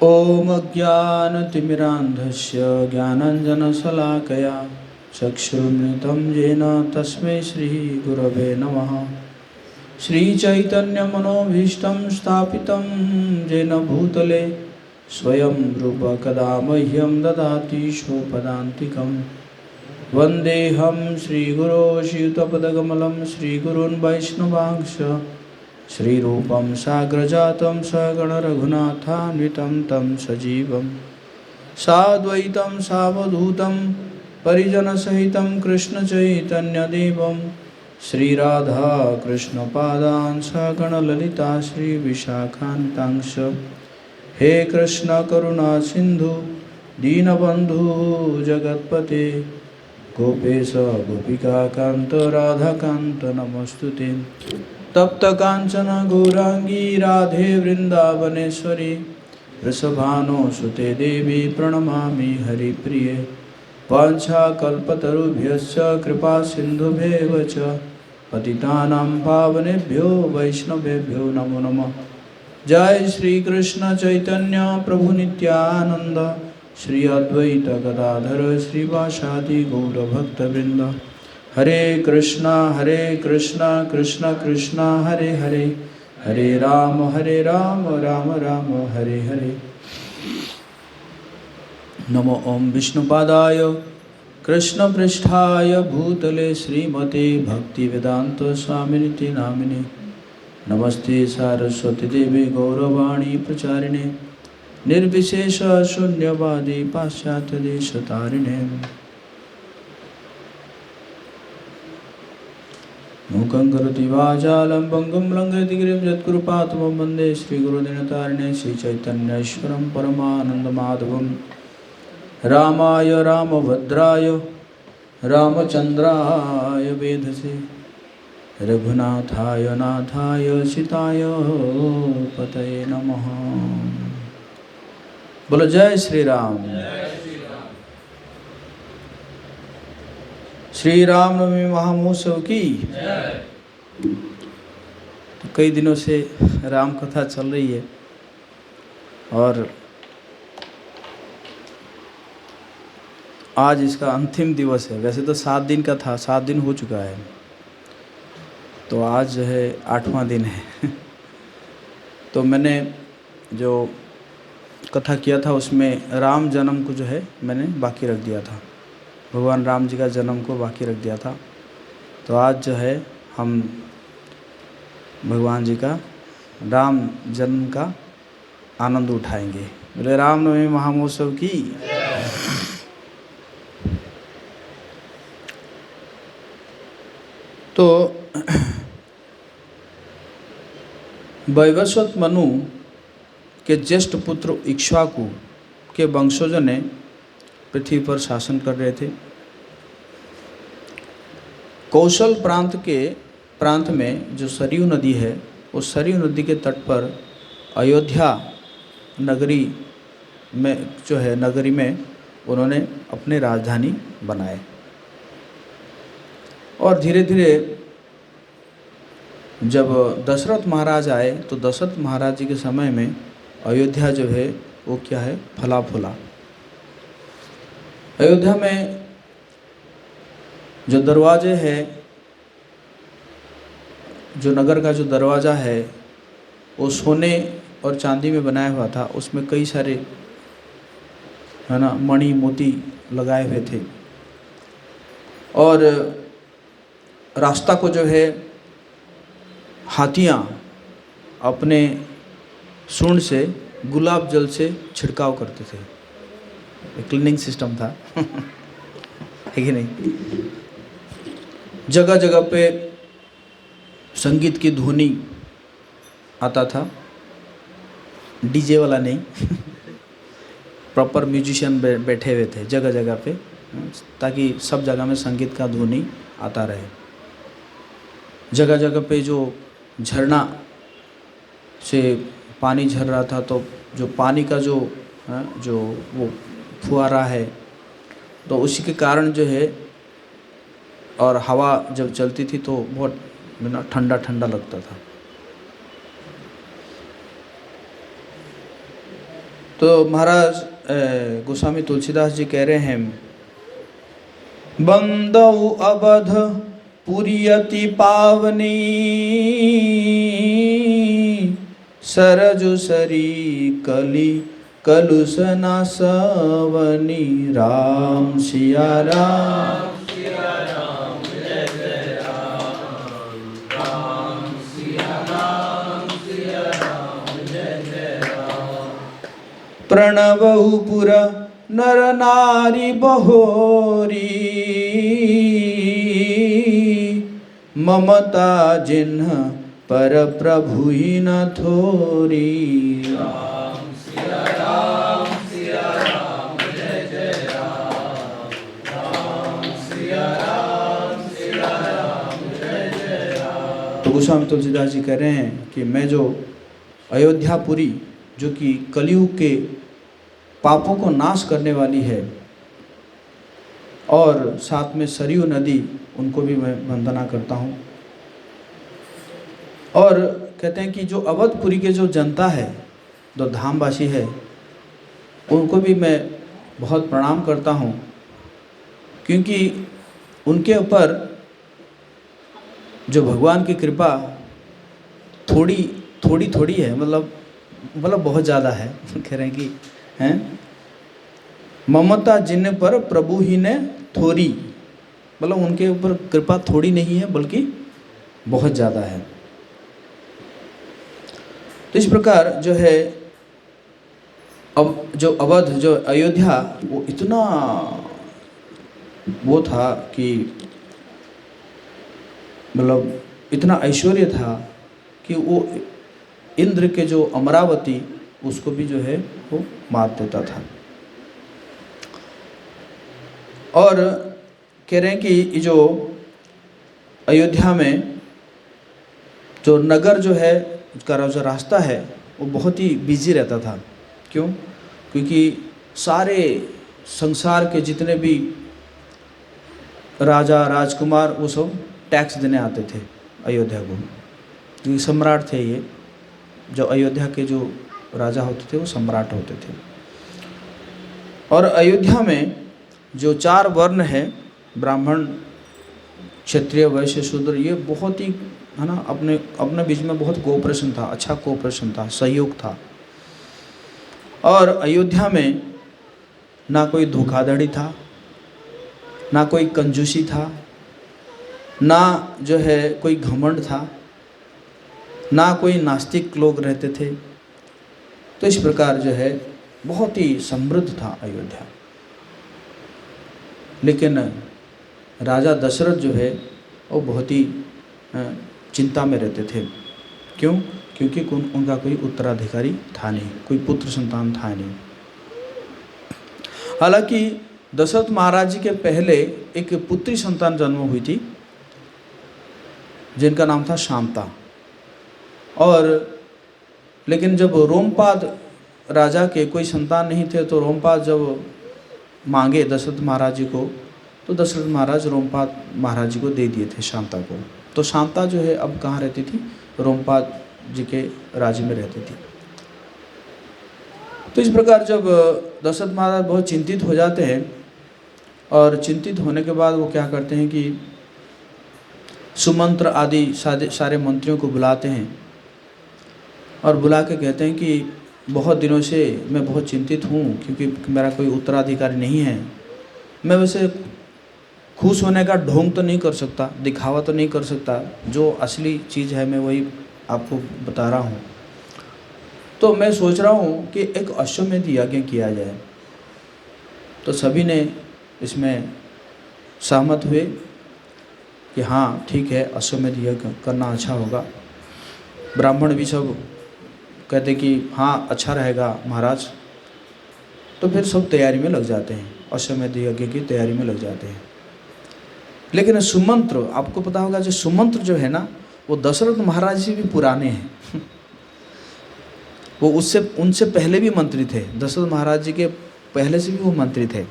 ॐ अज्ञानतिमिरान्धस्य ज्ञानाञ्जनशलाकया चक्षुर्मृतं येन तस्मै श्रीगुरवे नमः। श्रीचैतन्यमनोभीष्टं स्थापितं येन भूतले स्वयं रूप कदा मह्यं ददाति स्वपदान्तिकं। वन्देऽहं श्रीगुरो श्रीयुतपदकमलं श्रीगुरून् वैष्णवांश श्रीरूपं साग्रजातं सगणरघुनाथान्वितं तं सजीवं साद्वैतं सावधूतं परिजनसहितं कृष्णचैतन्यदेवं श्रीराधा कृष्णपादान् सगणललिता श्रीविशाखान्वितांश। हे कृष्ण करुणा सिंधु दीनबंधु जगत्पते गोपेश गोपिका कांत राधाकांत नमस्तुते। तप्त कांचन गौरांगी राधे वृंदावनेश्वरी वृषभानुसुते देवी प्रणमामि हरिप्रिये। वाञ्छाकल्पतरुभ्यश्च कृपा सिन्धुभ्येव च पतितानां पावनेभ्यो वैष्णवेभ्यो नमो नमः। जय श्री कृष्ण चैतन्य प्रभु नित्यानंद श्री अद्वैत गदाधर श्रीवासादि गौरभक्तवृंद। हरे कृष्णा कृष्ण कृष्ण हरे हरे, हरे राम राम राम हरे हरे। नमो ओं विष्णुपादाय कृष्ण पृष्ठाय भूतले श्रीमते भक्तिवेदांत स्वामिनिति नामिने। नमस्ते सारस्वती देवी गौरवाणी प्रचारिणे निर्विशेष शून्यवादी पाश्चात्य देशतारिणे। मूकं करोति वाचालं पङ्गुं लङ्घयति गिरिं यत्कृपातमं वन्दे श्रीगुरुदिनतारिणे श्रीचैतन्येश्वरं परमानन्दमाधवं। रामाय रामभद्राय रामचन्द्राय वेधसे रघुनाथाय नाथाय सीताय पतये नमः। बोलो जय श्री राम। श्री रामनवमी महामहोत्सव की। तो कई दिनों से राम कथा चल रही है और आज इसका अंतिम दिवस है। वैसे तो 7 दिन का था, 7 दिन हो चुका है, तो आज जो है 8वां दिन है। तो मैंने जो कथा किया था उसमें राम जन्म को जो है मैंने बाकी रख दिया था, भगवान राम जी का जन्म को बाकी रख दिया था। तो आज जो है हम भगवान जी का राम जन्म का आनंद उठाएंगे। बोले रामनवमी महामहोत्सव की। तो वैवस्वत मनु के ज्येष्ठ पुत्र इक्ष्वाकु के वंशजों ने पृथ्वी पर शासन कर रहे थे। कौशल प्रांत में जो सरयू नदी है, उस सरयू नदी के तट पर अयोध्या नगरी में उन्होंने अपनी राजधानी बनाए। और धीरे धीरे जब दशरथ महाराज आए तो दशरथ महाराज जी के समय में अयोध्या जो है वो क्या है, फला फूला। अयोध्या में जो दरवाजे हैं, जो नगर का जो दरवाज़ा है वो सोने और चांदी में बनाया हुआ था। उसमें कई सारे है ना मणि मोती लगाए हुए थे। और रास्ता को जो है हाथियाँ अपने सूंड से गुलाब जल से छिड़काव करते थे। क्लीनिंग सिस्टम था है कि नहीं। जगह जगह पे संगीत की ध्वनि आता था, डीजे वाला नहीं प्रॉपर म्यूजिशियन बैठे हुए थे जगह जगह पे, ताकि सब जगह में संगीत का ध्वनि आता रहे। जगह जगह पे जो झरना से पानी झर रहा था, तो जो पानी का जो वो फुहारा है, तो उसी के कारण जो है, और हवा जब चलती थी तो बहुत ठंडा ठंडा लगता था। तो महाराज गोस्वामी तुलसीदास जी कह रहे हैं, बंदौ अवध पुरियति पावनी, सरजु सरी कली कलुष न सवनी। राम सिया राम जय जय राम सिया राम जय जय राम। प्रणवहु पुर नर नारी बहोरी, ममता जिन्ह पर प्रभु ही न थोरी। राम सिया राम जय जय राम। राम सिया राम जय जय राम। तो गोस्वामी तुलसीदास जी कह रहे हैं कि मैं जो अयोध्यापुरी, जो कि कलयुग के पापों को नाश करने वाली है, और साथ में सरयू नदी, उनको भी मैं वंदना करता हूँ। और कहते हैं कि जो अवधपुरी के जो जनता है, जो धामवासी है, उनको भी मैं बहुत प्रणाम करता हूँ, क्योंकि उनके ऊपर जो भगवान की कृपा थोड़ी है, मतलब बहुत ज़्यादा है। कह रहे हैं कि हैं, ममता जिन पर प्रभु ही ने थोड़ी, मतलब उनके ऊपर कृपा थोड़ी नहीं है बल्कि बहुत ज़्यादा है। तो इस प्रकार जो है, अब जो अवध, जो अयोध्या, वो इतना वो था कि मतलब इतना ऐश्वर्य था कि वो इंद्र के जो अमरावती, उसको भी जो है वो मार देता था। और कह रहे हैं कि जो अयोध्या में जो नगर जो है, उसका जो रास्ता है, वो बहुत ही बिजी रहता था। क्यों? क्योंकि सारे संसार के जितने भी राजा राजकुमार, वो सब टैक्स देने आते थे अयोध्या को, क्योंकि सम्राट थे ये। जो अयोध्या के जो राजा होते थे वो सम्राट होते थे। और अयोध्या में जो 4 वर्ण हैं, ब्राह्मण, क्षत्रिय, वैश्य, शूद्र, ये बहुत ही है ना, अपने बीच में बहुत कोऑपरेशन था, अच्छा कोऑपरेशन था, सहयोग था। और अयोध्या में ना कोई धोखाधड़ी था, ना कोई कंजूसी था, ना जो है कोई घमंड था, ना कोई नास्तिक लोग रहते थे। तो इस प्रकार जो है बहुत ही समृद्ध था अयोध्या। लेकिन राजा दशरथ जो है वो बहुत ही चिंता में रहते थे। क्यों? क्योंकि उनका कोई उत्तराधिकारी था नहीं, कोई पुत्र संतान था नहीं। हालांकि दशरथ महाराज जी के पहले एक पुत्री संतान जन्म हुई थी, जिनका नाम था शांता। और लेकिन जब रोमपाद राजा के कोई संतान नहीं थे, तो रोमपाद जब मांगे दशरथ महाराज जी को, तो दशरथ महाराज रोमपाद महाराज जी को दे दिए थे शांता को। तो शांता जो है अब कहाँ रहती थी? रोमपाद जी के राज्य में रहती थी। तो इस प्रकार जब दशरथ महाराज बहुत चिंतित हो जाते हैं, और चिंतित होने के बाद वो क्या करते हैं कि सुमंत्र आदि सारे मंत्रियों को बुलाते हैं, और बुला के कहते हैं कि बहुत दिनों से मैं बहुत चिंतित हूँ, क्योंकि मेरा कोई उत्तराधिकारी नहीं है। मैं वैसे खुश होने का ढोंग तो नहीं कर सकता, दिखावा तो नहीं कर सकता, जो असली चीज़ है मैं वही आपको बता रहा हूँ। तो मैं सोच रहा हूँ कि एक अश्वमेध यज्ञ किया जाए। तो सभी ने इसमें सहमत हुए कि हाँ ठीक है, अश्वमेध यज्ञ करना अच्छा होगा। ब्राह्मण भी सब कहते कि हाँ अच्छा रहेगा महाराज। तो फिर सब तैयारी में लग जाते हैं, अश्वमेध यज्ञ की तैयारी में लग जाते हैं। लेकिन सुमंत्र, आपको पता होगा जो सुमंत्र जो है ना, वो दशरथ महाराज से भी पुराने हैं। वो उनसे पहले भी मंत्री थे, दशरथ महाराज जी के पहले से भी वो मंत्री थे।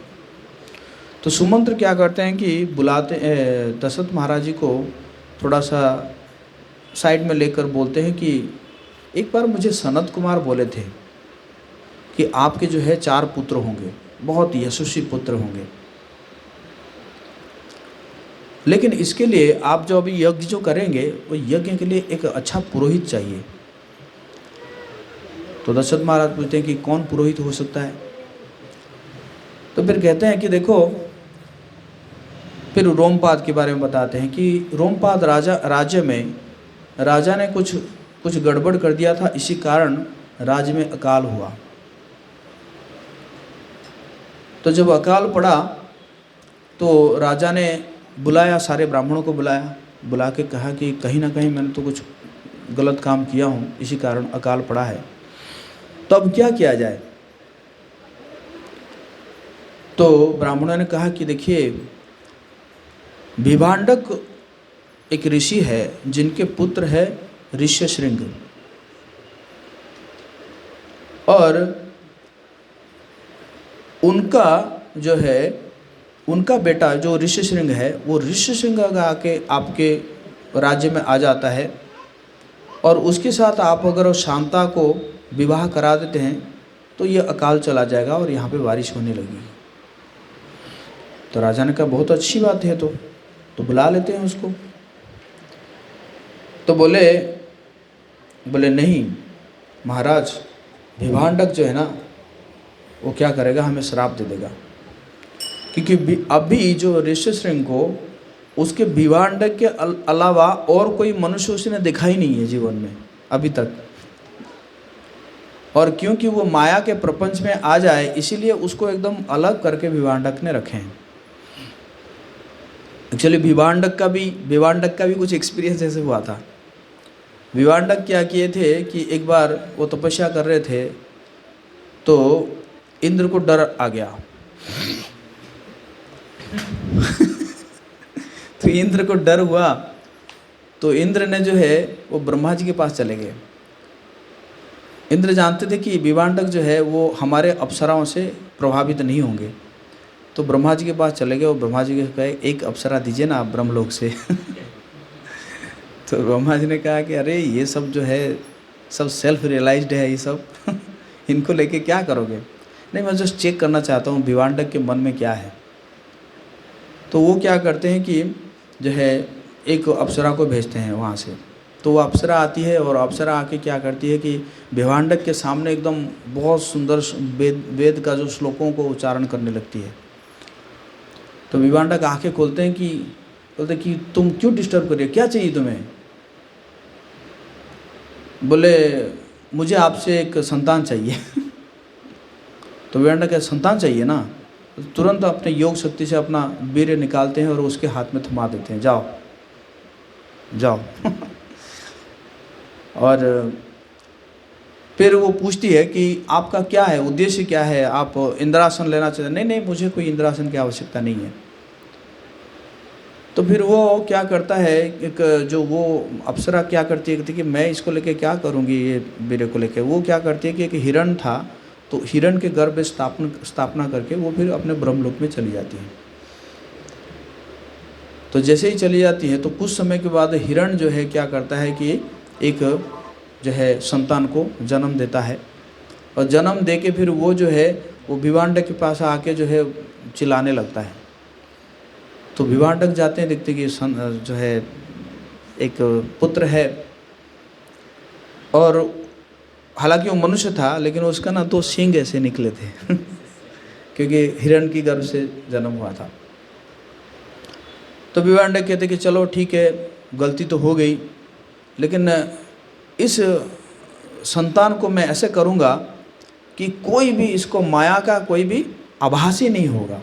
तो सुमंत्र क्या करते हैं कि बुलाते दशरथ महाराज जी को थोड़ा सा साइड में लेकर बोलते हैं कि एक बार मुझे सनत कुमार बोले थे कि आपके जो है 4 पुत्र होंगे, बहुत यशस्वी पुत्र होंगे। लेकिन इसके लिए आप जो अभी यज्ञ जो करेंगे, वो यज्ञ के लिए एक अच्छा पुरोहित चाहिए। तो दशरथ महाराज पूछते हैं कि कौन पुरोहित हो सकता है? तो फिर कहते हैं कि देखो, फिर रोमपाद के बारे में बताते हैं कि रोमपाद राज्य में राजा ने कुछ गड़बड़ कर दिया था, इसी कारण राज्य में अकाल हुआ। तो जब अकाल पड़ा तो राजा ने बुलाया, सारे ब्राह्मणों को बुला के कहा कि कहीं ना कहीं मैंने तो कुछ गलत काम किया हूँ, इसी कारण अकाल पड़ा है, तो अब क्या किया जाए? तो ब्राह्मणों ने कहा कि देखिए, विभांडक एक ऋषि है जिनके पुत्र है ऋष्यशृंग, और उनका जो है, उनका बेटा जो ऋष्यशृंग है, वो ऋष्यशृंग आके आपके राज्य में आ जाता है, और उसके साथ आप अगर शांता को विवाह करा देते हैं तो ये अकाल चला जाएगा और यहाँ पे बारिश होने लगेगी। तो राजा ने कहा बहुत अच्छी बात है, तो बुला लेते हैं उसको। तो बोले नहीं महाराज, विभांडक जो है ना, वो क्या करेगा, हमें श्राप दे देगा, क्योंकि अभी जो ऋष्यशृंग को उसके विभांडक के अलावा और कोई मनुष्य उसने देखा ही नहीं है जीवन में अभी तक, और क्योंकि वो माया के प्रपंच में आ जाए, इसीलिए उसको एकदम अलग करके विभांडक ने रखे हैं। एक्चुअली विभांडक का भी कुछ एक्सपीरियंस ऐसे हुआ था। विभांडक क्या किए थे कि एक बार वो तपस्या कर रहे थे, तो इंद्र को डर आ गया। तो इंद्र को डर हुआ, तो इंद्र ने जो है वो ब्रह्मा जी के पास चले गए। इंद्र जानते थे कि विभांडक जो है वो हमारे अप्सराओं से प्रभावित नहीं होंगे, तो ब्रह्मा जी के पास चले गए और ब्रह्मा जी के कहे एक अप्सरा दीजिए ना आप ब्रह्मलोक से। तो ब्रह्मा जी ने कहा कि अरे ये सब जो है सब सेल्फ रियलाइज्ड है, ये सब इनको लेके क्या करोगे? नहीं, मैं जस्ट चेक करना चाहता हूँ विभांडक के मन में क्या है। तो वो क्या करते हैं कि जो है एक अप्सरा को भेजते हैं वहाँ से। तो वो अप्सरा आती है और अप्सरा आके क्या करती है कि विभांडक के सामने एकदम बहुत सुंदर वेद का जो श्लोकों को उच्चारण करने लगती है। तो विभांडक आंखें खोलते हैं कि बोलते कि तुम क्यों डिस्टर्ब कर रहे हो, क्या चाहिए तुम्हें? बोले मुझे आपसे एक संतान चाहिए। तो विभांडक का संतान चाहिए ना, तुरंत अपने योग शक्ति से अपना वीर्य निकालते हैं और उसके हाथ में थमा देते हैं, जाओ जाओ। और फिर वो पूछती है कि आपका क्या है, उद्देश्य क्या है, आप इंद्रासन लेना चाहते हैं? नहीं नहीं, मुझे कोई इंद्रासन की आवश्यकता नहीं है। तो फिर वो क्या करता है, एक जो वो अप्सरा क्या करती है कि मैं इसको लेके क्या करूँगी, ये वीर्य को लेके। वो क्या करती है कि एक हिरण था, तो हिरण के गर्भ स्थापना करके वो फिर अपने ब्रह्मलोक में चली जाती है। तो जैसे ही चली जाती है तो कुछ समय के बाद हिरण जो है क्या करता है कि एक जो है संतान को जन्म देता है, और जन्म दे के फिर वो जो है वो विभांडक के पास आके जो है चिल्लाने लगता है। तो विभांडक जाते हैं, देखते कि जो है एक पुत्र है, और हालांकि वो मनुष्य था लेकिन उसका ना 2 सींग ऐसे निकले थे क्योंकि हिरण की गर्भ से जन्म हुआ था। तो विभांडक कहते कि चलो ठीक है, गलती तो हो गई, लेकिन इस संतान को मैं ऐसे करूँगा कि कोई भी इसको माया का कोई भी आभास ही नहीं होगा।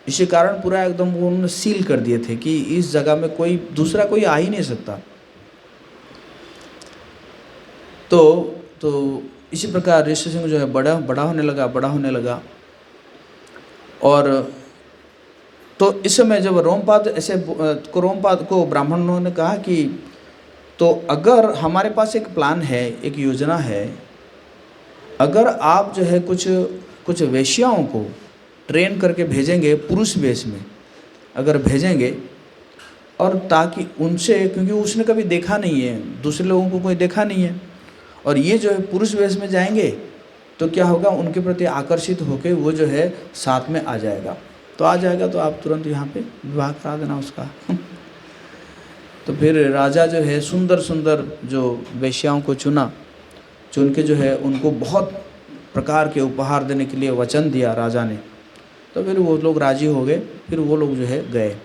इसी कारण पूरा एकदम वो उन्होंने सील कर दिए थे कि इस जगह में कोई दूसरा कोई आ ही नहीं सकता। तो इसी प्रकार ऋष्यशृंग जो है बड़ा होने लगा। और तो इस समय जब रोमपाद को ब्राह्मणों ने कहा कि तो अगर हमारे पास एक प्लान है, एक योजना है, अगर आप जो है कुछ वेश्याओं को ट्रेन करके भेजेंगे पुरुष वेश में, अगर भेजेंगे, और ताकि उनसे, क्योंकि उसने कभी देखा नहीं है, दूसरे लोगों को कोई देखा नहीं है, और ये जो है पुरुष वेश में जाएंगे तो क्या होगा, उनके प्रति आकर्षित होकर वो जो है साथ में आ जाएगा। तो आ जाएगा तो आप तुरंत यहाँ पे विवाह करा देना उसका। तो फिर राजा जो है सुंदर सुंदर जो वेश्याओं को चुन के जो है उनको बहुत प्रकार के उपहार देने के लिए वचन दिया राजा ने। तो फिर वो लोग राजी हो गए, फिर वो लोग जो है गए।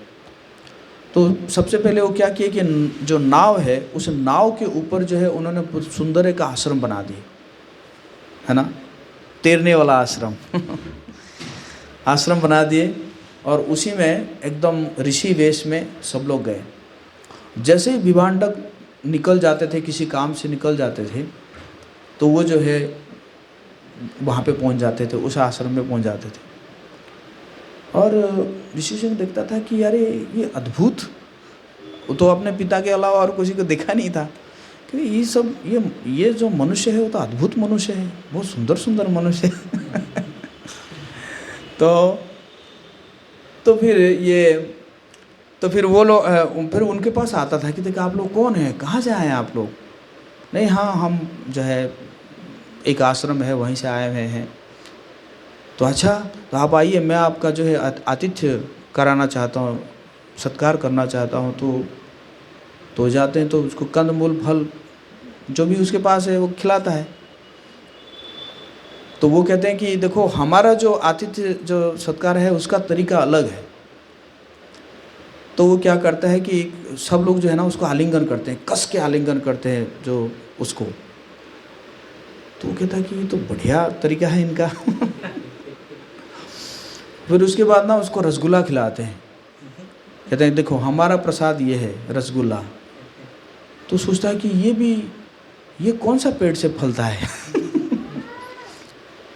तो सबसे पहले वो क्या किए कि जो नाव है उस नाव के ऊपर जो है उन्होंने सुंदर एक आश्रम बना दिए, है ना, तैरने वाला आश्रम। आश्रम बना दिए और उसी में एकदम ऋषि वेश में सब लोग गए। जैसे ही विभांडक निकल जाते थे, किसी काम से निकल जाते थे, तो वो जो है वहाँ पे पहुँच जाते थे, उस आश्रम में पहुँच जाते थे। और ऋषि सिंह देखता था कि यार ये अद्भुत, वो तो अपने पिता के अलावा और किसी को देखा नहीं था कि ये सब ये जो मनुष्य है वो तो अद्भुत मनुष्य है, बहुत सुंदर सुंदर मनुष्य है। तो फिर वो लोग फिर उनके पास आता था कि देखो आप लोग कौन हैं, कहाँ से आए हैं आप लोग। नहीं, हाँ हम जो है एक आश्रम है वहीं से आए हुए हैं। तो अच्छा, तो आप आइए, मैं आपका जो है आतिथ्य कराना चाहता हूँ, सत्कार करना चाहता हूँ। तो जाते हैं तो उसको कंदमूल फल जो भी उसके पास है वो खिलाता है। तो वो कहते हैं कि देखो हमारा जो आतिथ्य जो सत्कार है उसका तरीका अलग है। तो वो क्या करता है कि सब लोग जो है ना उसको आलिंगन करते हैं, कस के आलिंगन करते हैं जो उसको। तो वो कहता है कि ये तो बढ़िया तरीका है इनका। फिर उसके बाद ना उसको रसगुल्ला खिलाते हैं, कहते हैं देखो हमारा प्रसाद ये है रसगुल्ला। तो सोचता है कि ये कौन सा पेड़ से फलता है।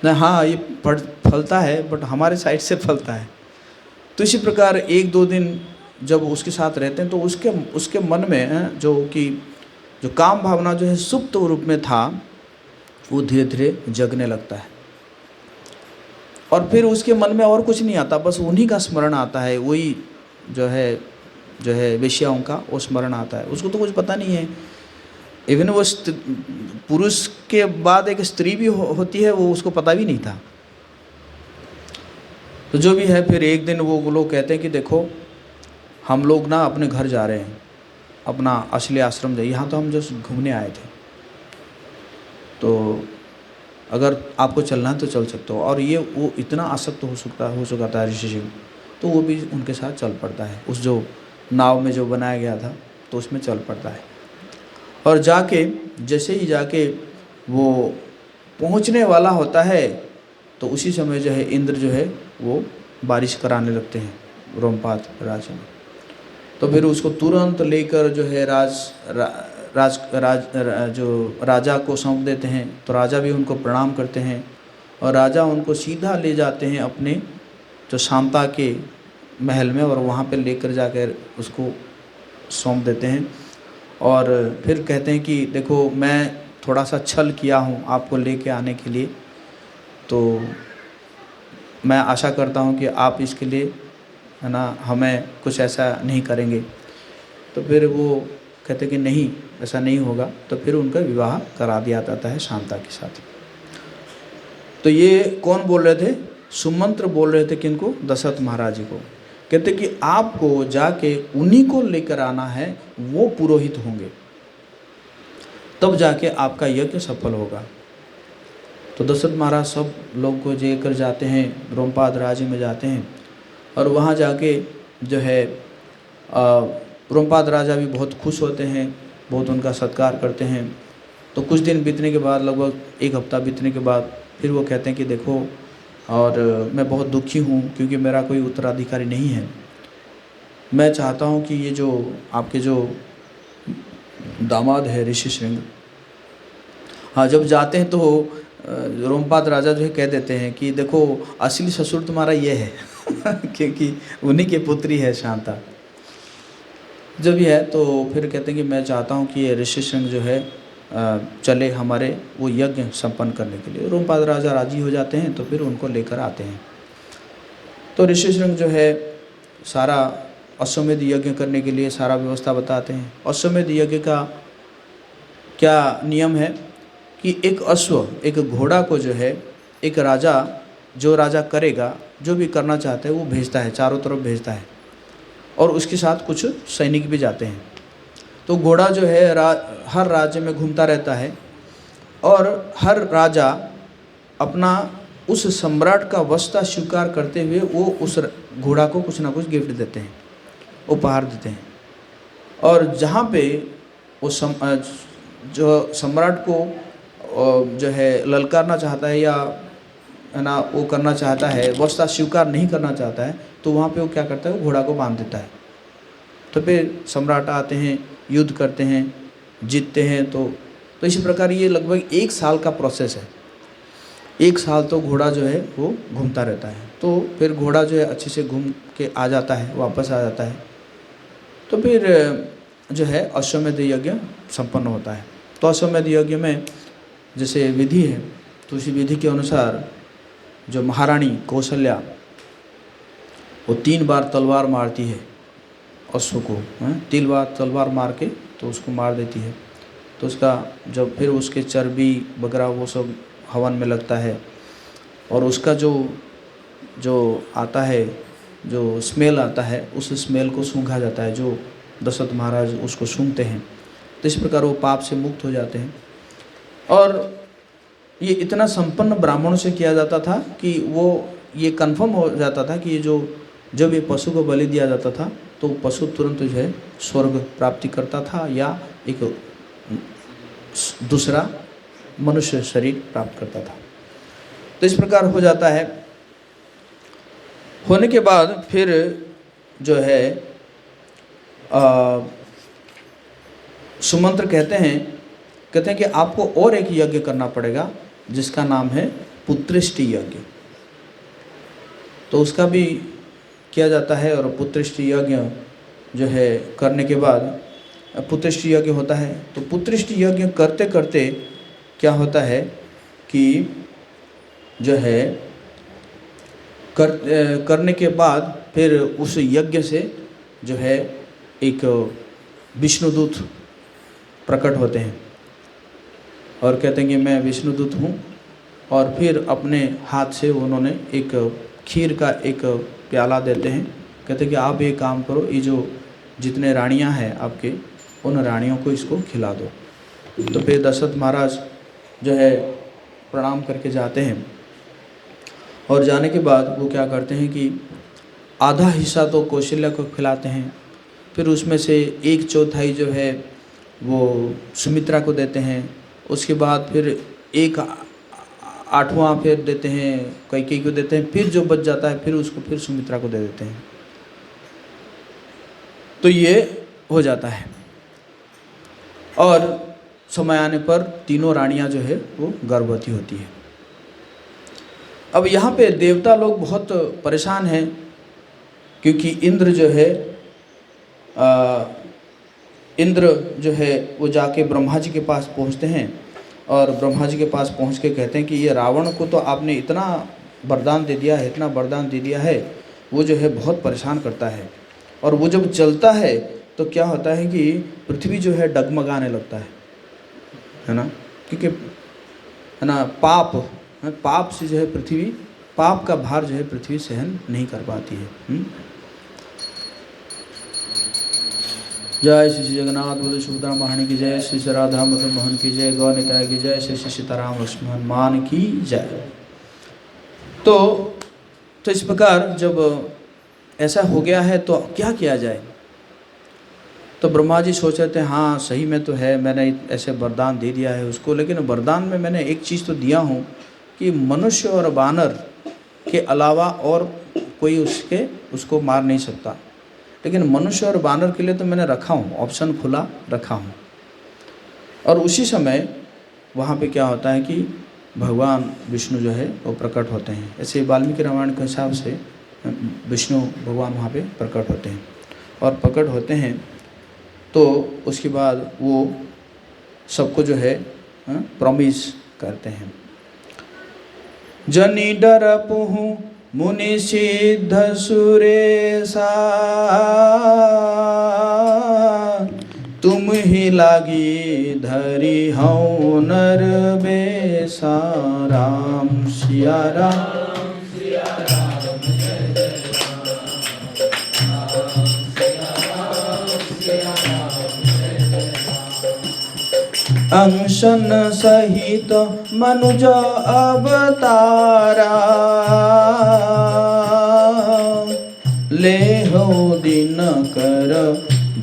ना, हाँ ये फलता है बट हमारे साइड से फलता है। तो इसी प्रकार एक दो दिन जब उसके साथ रहते हैं तो उसके मन में जो काम भावना जो है सुप्त रूप में था वो धीरे धीरे जगने लगता है। और फिर उसके मन में और कुछ नहीं आता, बस उन्हीं का स्मरण आता है, वही जो है वेश्याओं का वो स्मरण आता है। उसको तो कुछ पता नहीं है, इवन वो पुरुष के बाद एक स्त्री भी होती है वो उसको पता भी नहीं था। तो जो भी है, फिर एक दिन वो लोग कहते हैं कि देखो हम लोग ना अपने घर जा रहे हैं, अपना असली आश्रम जाइए, यहाँ तो हम जस्ट घूमने आए थे, तो अगर आपको चलना है तो चल सकते हो। और वो इतना आसक्त हो चुका था ऋषि सिंह, तो वो भी उनके साथ चल पड़ता है, उस जो नाव में जो बनाया गया था तो उसमें चल पड़ता है। और जैसे ही जाके वो पहुंचने वाला होता है तो उसी समय जो है इंद्र जो है वो बारिश कराने लगते हैं रोमपाद राजा। तो फिर उसको तुरंत लेकर जो है जो राजा को सौंप देते हैं। तो राजा भी उनको प्रणाम करते हैं और राजा उनको सीधा ले जाते हैं अपने जो शांता के महल में, और वहाँ पे लेकर जाकर उसको सौंप देते हैं। और फिर कहते हैं कि देखो मैं थोड़ा सा छल किया हूँ आपको लेके आने के लिए, तो मैं आशा करता हूँ कि आप इसके लिए है ना हमें कुछ ऐसा नहीं करेंगे। तो फिर वो कहते कि नहीं ऐसा नहीं होगा। तो फिर उनका विवाह करा दिया जाता है शांता के साथ। तो ये कौन बोल रहे थे? सुमंत्र बोल रहे थे किनको? दशरथ महाराज जी को। कहते कि आपको जाके उन्हीं को लेकर आना है, वो पुरोहित होंगे, तब जाके आपका यज्ञ सफल होगा। तो दशरथ महाराज सब लोग को लेकर जाते हैं, रोमपाद राज्य में जाते हैं और वहाँ जाके जो है रोमपाद राजा भी बहुत खुश होते हैं, बहुत उनका सत्कार करते हैं। तो कुछ दिन बीतने के बाद, लगभग एक हफ्ता बीतने के बाद, फिर वो कहते हैं कि देखो और मैं बहुत दुखी हूँ क्योंकि मेरा कोई उत्तराधिकारी नहीं है। मैं चाहता हूँ कि ये जो आपके जो दामाद है ऋषि सिंह, हाँ जब जाते हैं तो रोमपाद राजा जो है कह देते हैं कि देखो असली ससुर तुम्हारा ये है क्योंकि उन्हीं की पुत्री है शांता। जब भी है तो फिर कहते हैं कि मैं चाहता हूँ कि ये ऋषि सिंह जो है चले हमारे वो यज्ञ संपन्न करने के लिए। रोमपाद राजा राजी हो जाते हैं तो फिर उनको लेकर आते हैं। तो ऋषि सिंह जो है सारा अश्वमेध यज्ञ करने के लिए सारा व्यवस्था बताते हैं। अश्वमेध यज्ञ का क्या नियम है कि एक अश्व, एक घोड़ा को जो है एक राजा, जो राजा करेगा, जो भी करना चाहता है वो भेजता है, चारों तरफ भेजता है, और उसके साथ कुछ सैनिक भी जाते हैं। तो घोड़ा जो है हर राज्य में घूमता रहता है, और हर राजा अपना उस सम्राट का वस्ता स्वीकार करते हुए वो उस घोड़ा को कुछ ना कुछ गिफ्ट देते हैं, उपहार देते हैं। और जहाँ पे वो जो सम्राट को जो है ललकारना चाहता है या है ना वो करना चाहता है, वस्ता स्वीकार नहीं करना चाहता है, तो वहाँ पे वो क्या करता है, वो घोड़ा को बांध देता है। तो फिर सम्राट आते हैं, युद्ध करते हैं, जीतते हैं। तो इसी प्रकार ये लगभग 1 साल का प्रोसेस है। 1 साल तो घोड़ा जो है वो घूमता रहता है। तो फिर घोड़ा जो है अच्छे से घूम के आ जाता है, वापस आ जाता है। तो फिर जो है अश्वमेध यज्ञ संपन्न होता है। तो अश्वमेध यज्ञ में जैसे विधि है, तो उसी विधि के अनुसार जो महारानी कौशल्या वो 3 बार तलवार मारती है अश्व को, 3 बार तलवार मार के तो उसको मार देती है। तो उसका जब फिर उसके चर्बी वगैरह वो सब हवन में लगता है, और उसका जो आता है, जो स्मेल आता है, उस स्मेल को सूंघा जाता है। जो दशरथ महाराज उसको सूंघते हैं, तो इस प्रकार वो पाप से मुक्त हो जाते हैं। और ये इतना संपन्न ब्राह्मणों से किया जाता था कि वो ये कन्फर्म हो जाता था कि जब ये पशु को बलि दिया जाता था तो पशु तुरंत जो है स्वर्ग प्राप्ति करता था या एक दूसरा मनुष्य शरीर प्राप्त करता था। तो इस प्रकार हो जाता है। होने के बाद फिर जो है सुमंत्र कहते हैं कि आपको और एक यज्ञ करना पड़ेगा जिसका नाम है पुत्रेष्टि यज्ञ। तो उसका भी किया जाता है। और पुत्रेष्टि यज्ञ जो है करने के बाद पुत्रेष्टि यज्ञ होता है। तो पुत्रेष्टि यज्ञ करते करते क्या होता है कि जो है करने के बाद फिर उस यज्ञ से जो है एक विष्णुदूत प्रकट होते हैं और कहते हैं कि मैं विष्णुदूत हूँ। और फिर अपने हाथ से उन्होंने एक खीर का एक प्याला देते हैं। कहते हैं कि आप ये काम करो, ये जो जितने रानियाँ हैं आपके, उन रानियों को इसको खिला दो। तो फिर दशरथ महाराज जो है प्रणाम करके जाते हैं, और जाने के बाद वो क्या करते हैं कि आधा हिस्सा तो कौशल्या को खिलाते हैं, फिर उसमें से 1/4 जो है वो सुमित्रा को देते हैं। उसके बाद फिर 1/8वां फिर देते हैं, कैकेयी को देते हैं। फिर जो बच जाता है फिर उसको फिर सुमित्रा को दे देते हैं। तो ये हो जाता है। और समय आने पर तीनों रानियां जो है वो गर्भवती होती है। अब यहाँ पे देवता लोग बहुत परेशान हैं, क्योंकि इंद्र जो है वो जाके ब्रह्मा जी के पास पहुँचते हैं, और ब्रह्मा जी के पास पहुँच के कहते हैं कि ये रावण को तो आपने इतना वरदान दे दिया है, इतना वरदान दे दिया है, वो जो है बहुत परेशान करता है। और वो जब चलता है तो क्या होता है कि पृथ्वी जो है डगमगाने लगता है ना, क्योंकि है ना पाप से जो है पृथ्वी, पाप का भार जो है पृथ्वी सहन नहीं कर पाती है। जय श्री जगन्नाथ बोले सुभद्रा महारानी की जय, श्री राधा मदन मोहन की जय, गौ निताय की जय, श्री सीताराम लक्ष्मण हनुमान की जय। तो इस प्रकार जब ऐसा हो गया है तो क्या किया जाए। तो ब्रह्मा जी सोच रहे थे, हाँ सही में तो है, मैंने ऐसे वरदान दे दिया है उसको, लेकिन वरदान में मैंने एक चीज़ तो दिया हूँ कि मनुष्य और वानर के अलावा और कोई उसको मार नहीं सकता। लेकिन मनुष्य और वानर के लिए तो मैंने रखा हूँ, ऑप्शन खुला रखा हूँ। और उसी समय वहाँ पे क्या होता है कि भगवान विष्णु जो है वो प्रकट होते हैं। ऐसे वाल्मीकि रामायण के हिसाब से विष्णु भगवान वहाँ पे प्रकट होते हैं। और प्रकट होते हैं तो उसके बाद वो सबको जो है प्रॉमिस करते हैं। जनि डरपुहु मुनि सिद्ध सुरेशा, तुम ही लागी धरी हूँ नर बेसा। राम सिया राम। अंशन सहित मनुज अवतारा। ले हो दिन कर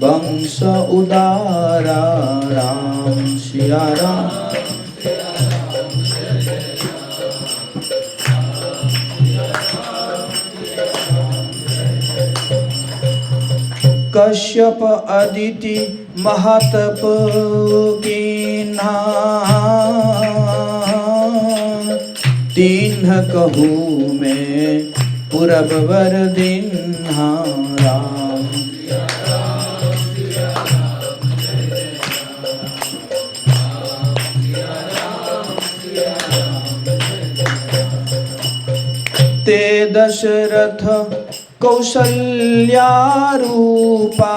वंश उदारा। राम सिया राम। कश्यप अदिति महतप कीन्हा। तीन कहूँ मैं पुरब वर दिन्हा। राम ते दशरथ कौसल्या रूपा।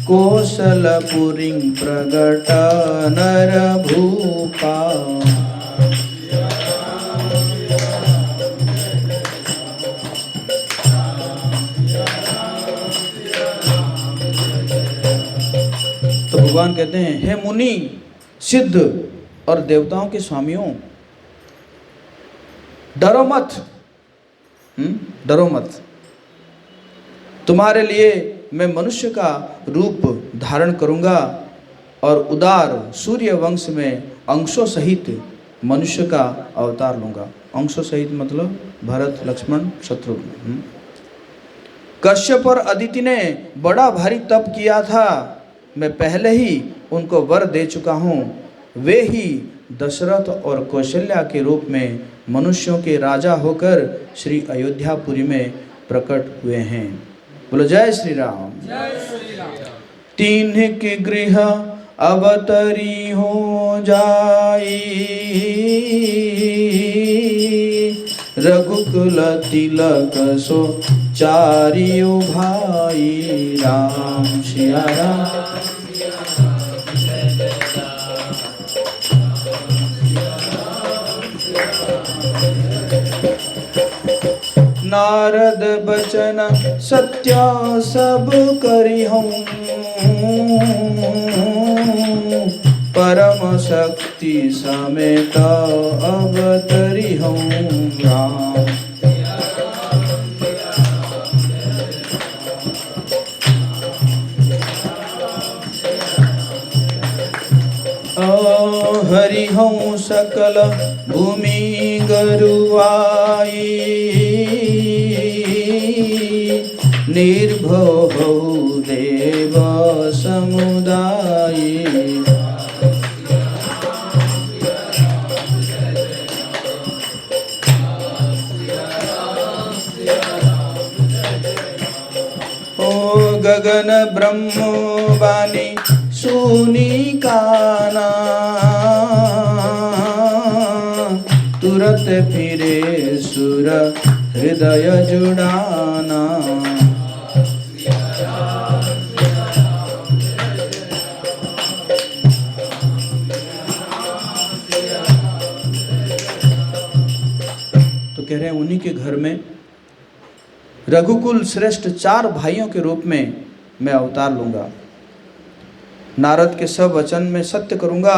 कौशलपुरी प्रगट नर भूपा। तो भगवान कहते हैं, हे मुनि, सिद्ध और देवताओं के स्वामियों, डरो मत। डरो मत। तुम्हारे लिए मैं मनुष्य का रूप धारण करूंगा और उदार सूर्य वंश में अंशों सहित मनुष्य का अवतार लूंगा। अंशों सहित मतलब भरत, लक्ष्मण, शत्रुघ्न। कश्यप और अदिति ने बड़ा भारी तप किया था। मैं पहले ही उनको वर दे चुका हूँ। वे ही दशरथ और कौशल्या के रूप में मनुष्यों के राजा होकर श्री अयोध्यापुरी में प्रकट हुए हैं। बोलो जय श्री राम। तीन के गृह अवतरी हो जाई। रघुकुल तिलक सो चारियो भाई। राम सिया राम। नारद बचन सत्य सब करी हूँ। परम शक्ति समेत अवतरी हूँ। राम हरि हूँ सकल भूमि गरुआई। निर्भव हो देव समुदाय। ओ गगन ब्रह्म वाणी सुनी काना। तुरत फिरे सुर हृदय जुड़ाना। तो कह रहे हैं, उन्हीं के घर में रघुकुल श्रेष्ठ 4 भाइयों के रूप में मैं अवतार लूंगा। नारद के सब वचन में सत्य करूंगा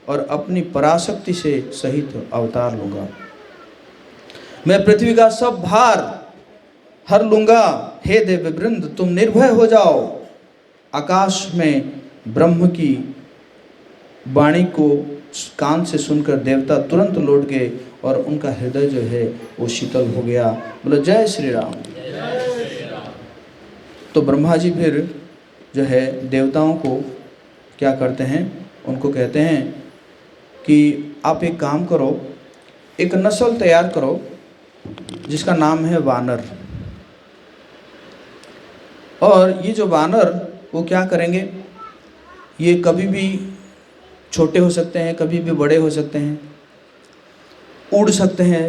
और अपनी पराशक्ति से सहित अवतार लूंगा। मैं पृथ्वी का सब भार हर लूंगा। हे देववृंद, तुम निर्भय हो जाओ। आकाश में ब्रह्म की वाणी को कान से सुनकर देवता तुरंत लौट गए और उनका हृदय जो है वो शीतल हो गया। बोलो जय श्री राम। तो ब्रह्मा जी फिर जो है देवताओं को क्या करते हैं, उनको कहते हैं कि आप एक काम करो, एक नस्ल तैयार करो जिसका नाम है वानर। और ये जो वानर वो क्या करेंगे, ये कभी भी छोटे हो सकते हैं, कभी भी बड़े हो सकते हैं, उड़ सकते हैं,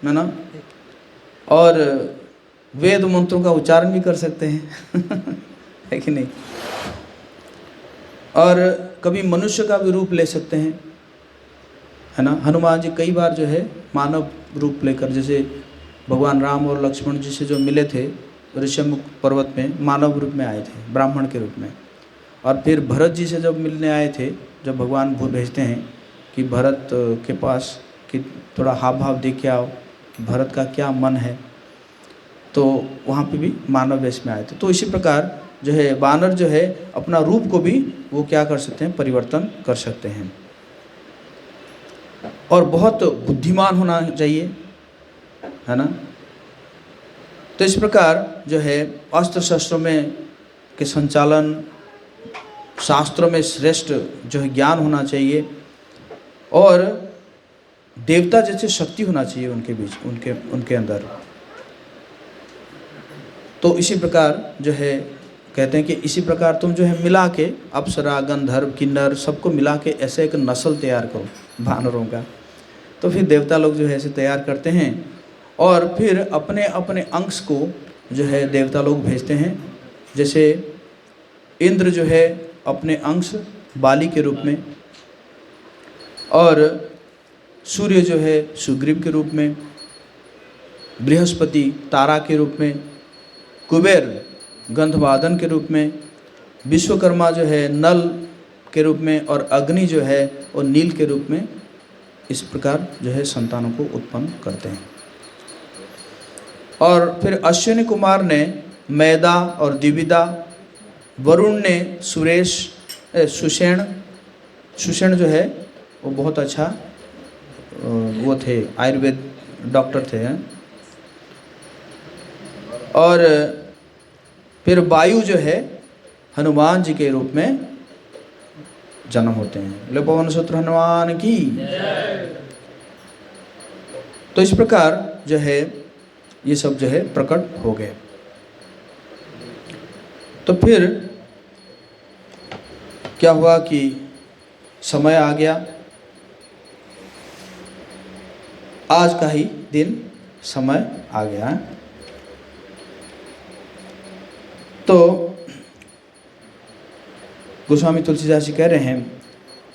है ना। और वेद मंत्रों का उच्चारण भी कर सकते हैं है कि नहीं। और कभी मनुष्य का भी रूप ले सकते हैं, है ना। हनुमान जी कई बार जो है मानव रूप लेकर, जैसे भगवान राम और लक्ष्मण जी से जो मिले थे ऋषिमुख पर्वत में, मानव रूप में आए थे, ब्राह्मण के रूप में। और फिर भरत जी से जब मिलने आए थे, जब भगवान भेजते हैं कि भरत के पास कि थोड़ा हाव भाव देख के आओ, भरत का क्या मन है, तो वहाँ पे भी मानव वेश में आए थे। तो इसी प्रकार जो है वानर जो है अपना रूप को भी वो क्या कर सकते हैं, परिवर्तन कर सकते हैं। और बहुत बुद्धिमान होना चाहिए, है ना। तो इस प्रकार जो है अस्त्र शस्त्रों में के संचालन, शास्त्रों में श्रेष्ठ जो है ज्ञान होना चाहिए, और देवता जैसे शक्ति होना चाहिए उनके बीच, उनके अंदर। तो इसी प्रकार जो है कहते हैं कि इसी प्रकार तुम जो है मिला के अप्सरा, गंधर्व, किन्नर सबको मिला के ऐसे एक नस्ल तैयार करो वानरों का। तो फिर देवता लोग जो है ऐसे तैयार करते हैं, और फिर अपने अपने अंश को जो है देवता लोग भेजते हैं। जैसे इंद्र जो है अपने अंश बाली के रूप में, और सूर्य जो है सुग्रीव के रूप में, बृहस्पति तारा के रूप में, कुबेर गंधवादन के रूप में, विश्वकर्मा जो है नल के रूप में, और अग्नि जो है वो नील के रूप में। इस प्रकार जो है संतानों को उत्पन्न करते हैं। और फिर अश्विनी कुमार ने मैदा और द्विविदा, वरुण ने सुषेण जो है वो बहुत अच्छा वो थे, आयुर्वेद डॉक्टर थे। और फिर वायु जो है हनुमान जी के रूप में जन्म होते हैं। बोले पवन सूत्र हनुमान की। तो इस प्रकार जो है ये सब जो है प्रकट हो गए। तो फिर क्या हुआ कि समय आ गया, आज का ही दिन समय आ गया। तो गोस्वामी तुलसीदास जी कह रहे हैं,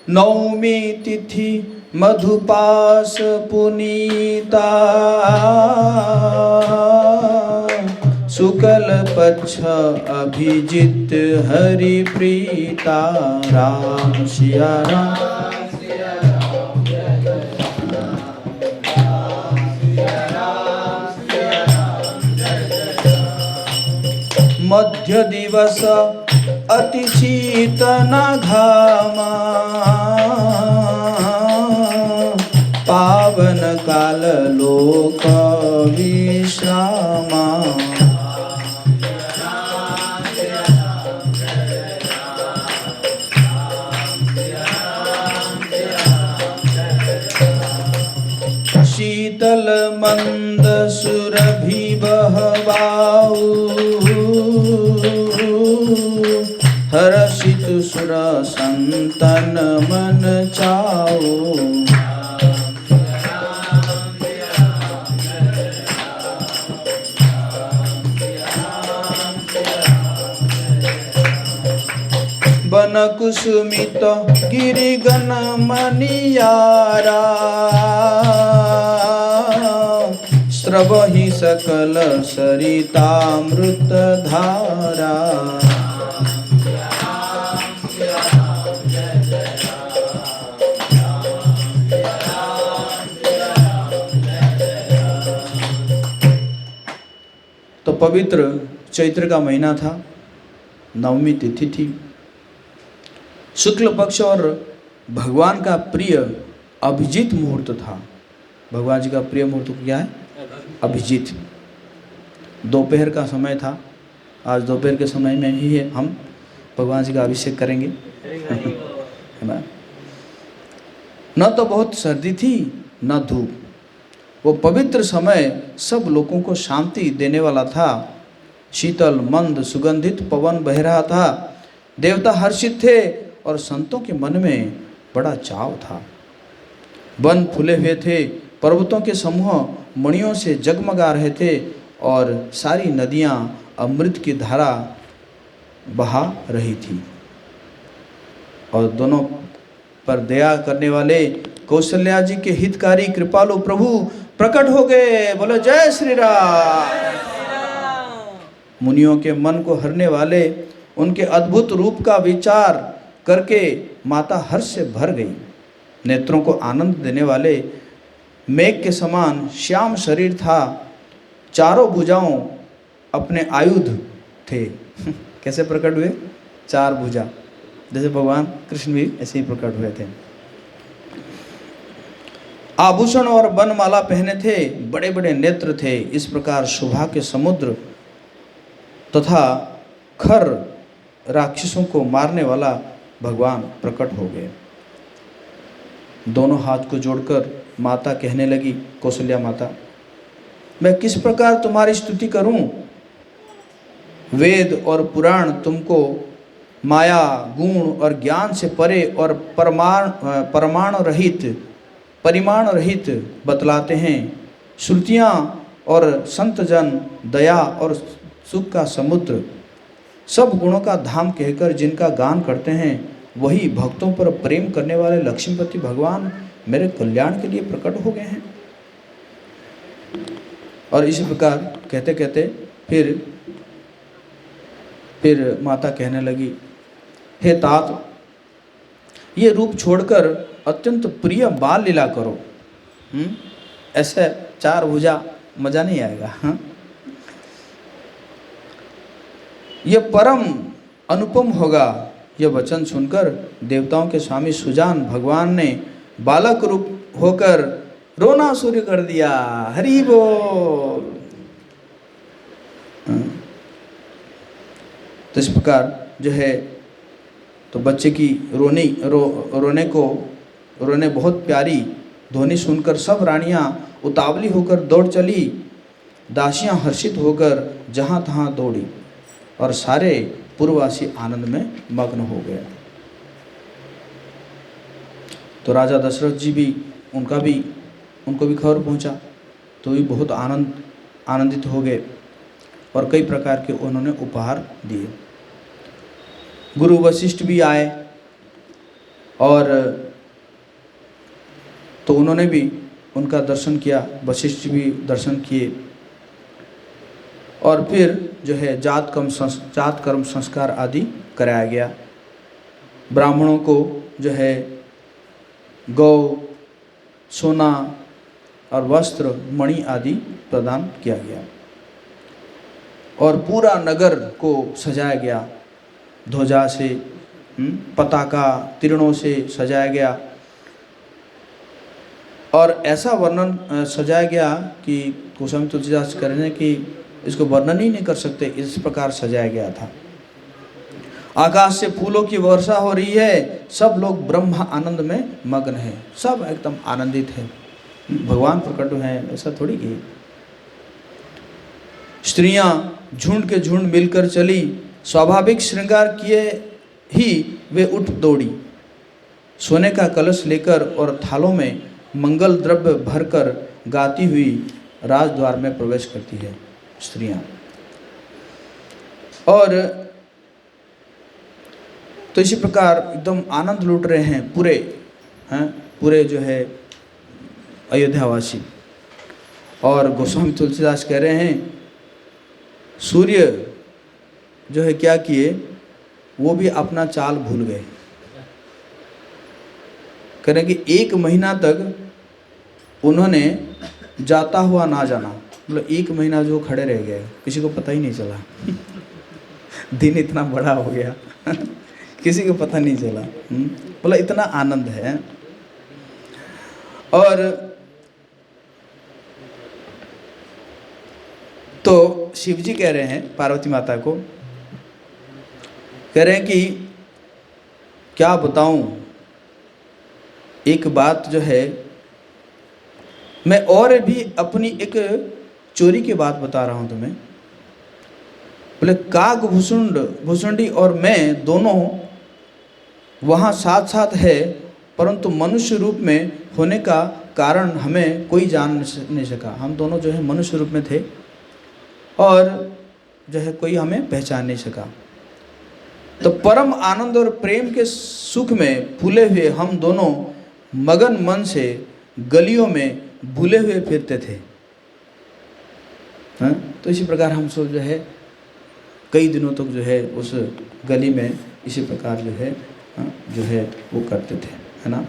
नवमी तिथि मधुपास पुनीता, शुक्ल पक्ष अभिजित हरि प्रीता, राम सिया राम। मध्य दिवस अति शीत न घामा, पावन काल लोक विश्रामा। शीतल मंद सुरभि बहवाऊ, हर्षित सुर संतन मन चाओ। बन कुसुमित गिरिगन मनियारा, स्रवहि सकल सरितामृत धारा। तो पवित्र चैत्र का महीना था, नवमी तिथि थी, शुक्ल पक्ष, और भगवान का प्रिय अभिजीत मुहूर्त था। भगवान जी का प्रिय मुहूर्त क्या है? अभिजीत। दोपहर का समय था। आज दोपहर के समय में ही है हम भगवान जी का अभिषेक करेंगे, है ना। न तो बहुत सर्दी थी न धूप, वो पवित्र समय सब लोगों को शांति देने वाला था। शीतल मंद सुगंधित पवन बह रहा था, देवता हर्षित थे और संतों के मन में बड़ा चाव था। वन फूले हुए थे, पर्वतों के समूह मणियों से जगमगा रहे थे, और सारी नदियाँ अमृत की धारा बहा रही थी। और दोनों पर दया करने वाले कौशल्या जी के हितकारी कृपालु प्रभु प्रकट हो गए। बोलो जय श्री राम। मुनियों के मन को हरने वाले उनके अद्भुत रूप का विचार करके माता हर्ष से भर गई। नेत्रों को आनंद देने वाले मेघ के समान श्याम शरीर था, चारों भुजाओं अपने आयुध थे। कैसे प्रकट हुए? चार भुजा, जैसे भगवान कृष्ण भी ऐसे ही प्रकट हुए थे। आभूषण और वनमाला पहने थे, बड़े बड़े नेत्र थे। इस प्रकार शोभा के समुद्र तथा खर राक्षसों को मारने वाला भगवान प्रकट हो गए। दोनों हाथ को जोड़कर माता कहने लगी, कौशल्या माता, मैं किस प्रकार तुम्हारी स्तुति करूं? वेद और पुराण तुमको माया, गुण और ज्ञान से परे और परिमाण रहित बतलाते हैं। श्रुतियाँ और संत जन दया और सुख का समुद्र, सब गुणों का धाम कहकर जिनका गान करते हैं, वही भक्तों पर प्रेम करने वाले लक्ष्मीपति भगवान मेरे कल्याण के लिए प्रकट हो गए हैं। और इसी प्रकार कहते कहते फिर माता कहने लगी, हे तात, ये रूप छोड़कर अत्यंत प्रिय बाल लीला करो। ऐसे चार भुजा मजा नहीं आएगा। हाँ, ये परम अनुपम होगा। यह वचन सुनकर देवताओं के स्वामी सुजान भगवान ने बालक रूप होकर रोना शुरू कर दिया। हरि बोल। तो इस प्रकार जो है, तो बच्चे की रोने बहुत प्यारी ध्वनि सुनकर सब रानियां उतावली होकर दौड़ चली। दासियां हर्षित होकर जहां तहां दौड़ी और सारे पूर्ववासी आनंद में मग्न हो गए। तो राजा दशरथ जी भी उनको भी खबर पहुंचा, तो भी बहुत आनंदित हो गए और कई प्रकार के उन्होंने उपहार दिए। गुरु वशिष्ठ भी आए और तो उन्होंने भी उनका दर्शन किया, वशिष्ठ भी दर्शन किए। और फिर जो है जात कर्म संस्कार आदि कराया गया। ब्राह्मणों को जो है गौ, सोना और वस्त्र, मणि आदि प्रदान किया गया और पूरा नगर को सजाया गया। ध्वजा से, पताका, तिरणों से सजाया गया और ऐसा वर्णन सजाया गया कि गोस्वामी तुलसीदास कह रहे हैं कि इसको वर्णन ही नहीं कर सकते, इस प्रकार सजाया गया था। आकाश से फूलों की वर्षा हो रही है, सब लोग ब्रह्म आनंद में मग्न हैं, सब एकदम आनंदित हैं, भगवान प्रकट हैं, ऐसा थोड़ी कि स्त्रियां झुंड के झुंड मिलकर चली, स्वाभाविक श्रृंगार किए ही वे उठ दौड़ी। सोने का कलश लेकर और थालों में मंगल द्रव्य भरकर गाती हुई राजद्वार में प्रवेश करती है स्त्रियां। और तो इसी प्रकार एकदम आनंद लूट रहे हैं पूरे जो है अयोध्यावासी। और गोस्वामी तुलसीदास कह रहे हैं, सूर्य जो है क्या किए, वो भी अपना चाल भूल गए। कह रहे कि 1 महीना तक उन्होंने जाता हुआ ना जाना, मतलब 1 महीना जो खड़े रह गए, किसी को पता ही नहीं चला। दिन इतना बड़ा हो गया किसी को पता नहीं चला, मतलब इतना आनंद है। और तो शिव जी कह रहे हैं पार्वती माता को, कह रहे हैं कि क्या बताऊं, एक बात जो है, मैं और भी अपनी एक चोरी की बात बता रहा हूं तुम्हें। बोले काग भुसुंडी और मैं दोनों वहाँ साथ साथ है, परंतु मनुष्य रूप में होने का कारण हमें कोई जान नहीं सका। हम दोनों जो है मनुष्य रूप में थे और जो है कोई हमें पहचान नहीं सका। तो परम आनंद और प्रेम के सुख में फूले हुए हम दोनों मगन मन से गलियों में भूले हुए फिरते थे। हाँ? तो इसी प्रकार हम सब जो है कई दिनों तक जो है उस गली में इसी प्रकार जो है वो करते थे, है ना।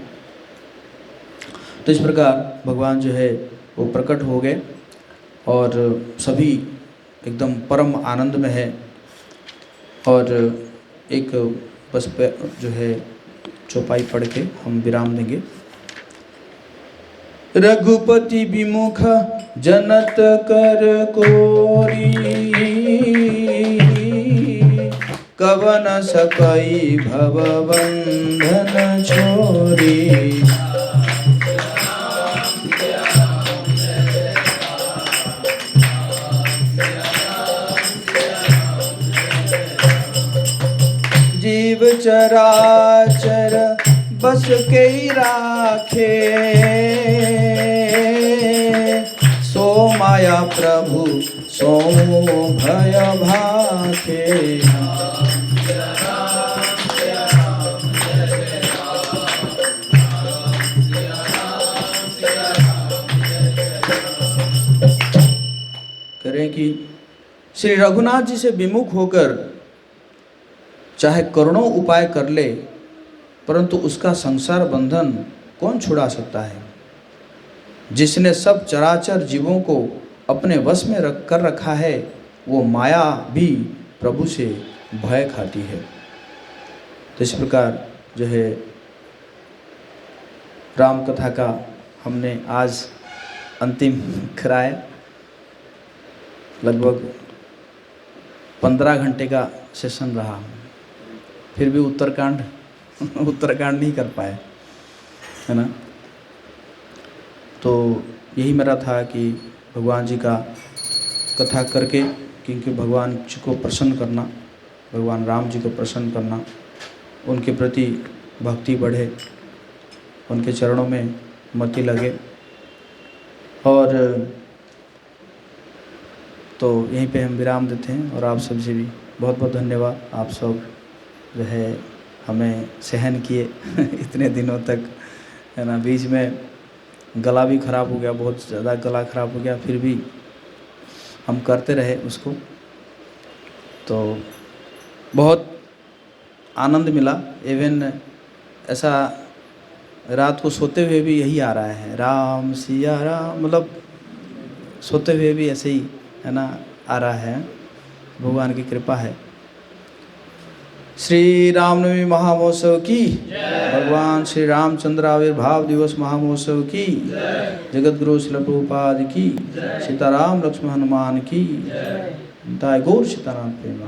तो इस प्रकार भगवान जो है वो प्रकट हो गए और सभी एकदम परम आनंद में है। और एक बस पे जो है चौपाई पढ़ के हम विराम देंगे। रघुपति विमुख जनत कर कोरी, कवन सकई भव बंधन छोरी। जीव चराचर बस के राखे, सो माया प्रभु सो भय भाखे। करें कि श्री रघुनाथ जी से विमुख होकर चाहे करोड़ों उपाय कर ले, परंतु उसका संसार बंधन कौन छुड़ा सकता है। जिसने सब चराचर जीवों को अपने वश में कर रखा है, वो माया भी प्रभु से भय खाती है। तो इस प्रकार जो है राम कथा का हमने आज अंतिम कराया। लगभग 15 घंटे का सेशन रहा, फिर भी उत्तरकांड नहीं कर पाए, है ना। तो यही मेरा था कि भगवान जी का कथा करके, क्योंकि भगवान जी को प्रसन्न करना, भगवान राम जी को प्रसन्न करना, उनके प्रति भक्ति बढ़े, उनके चरणों में मति लगे। और तो यहीं पे हम विराम देते हैं। और आप सबसे भी बहुत बहुत धन्यवाद। आप सब जो है हमें सहन किए इतने दिनों तक, है ना। बीच में गला भी ख़राब हो गया, बहुत ज़्यादा गला ख़राब हो गया, फिर भी हम करते रहे उसको। तो बहुत आनंद मिला। इवन ऐसा रात को सोते हुए भी यही आ रहा है, राम सिया राम, मतलब सोते हुए भी ऐसे ही, है ना, आ रहा है। भगवान की कृपा है। श्री रामनवमी महामहोत्सव की, भगवान श्री रामचंद्र आविर्भाव दिवस महामहोत्सव की, जगत गुरु श्रील प्रभुपाद की, सीताराम लक्ष्मण हनुमान की, गौर सीताराम प्रेम।